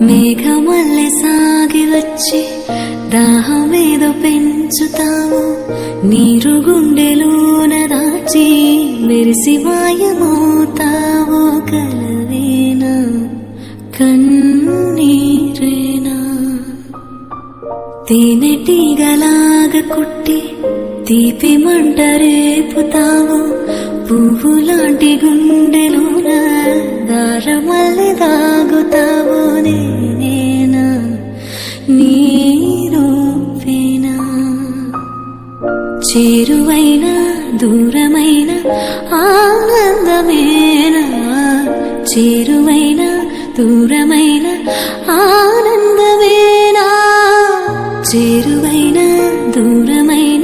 మేఘమల్లె సాగి వచ్చి దాహమేదో పెంచుతావు, నీరు గుండెలోన దాచి మెరిసి మాయమవుతావు. కలవేనా కన్నీరేనా తేనెటీగలాగ కుట్టి తీపి మంట రేపుతావు, పువ్వులాంటి గుండెలోన దారమల్లె దాగుతావు. నేనేనా నీరూపేనా చేరువైన దూరమైన ఆనందమేనా, చేరువైన దూరమైన ఆనందమేనా, చేరువైన దూరమైన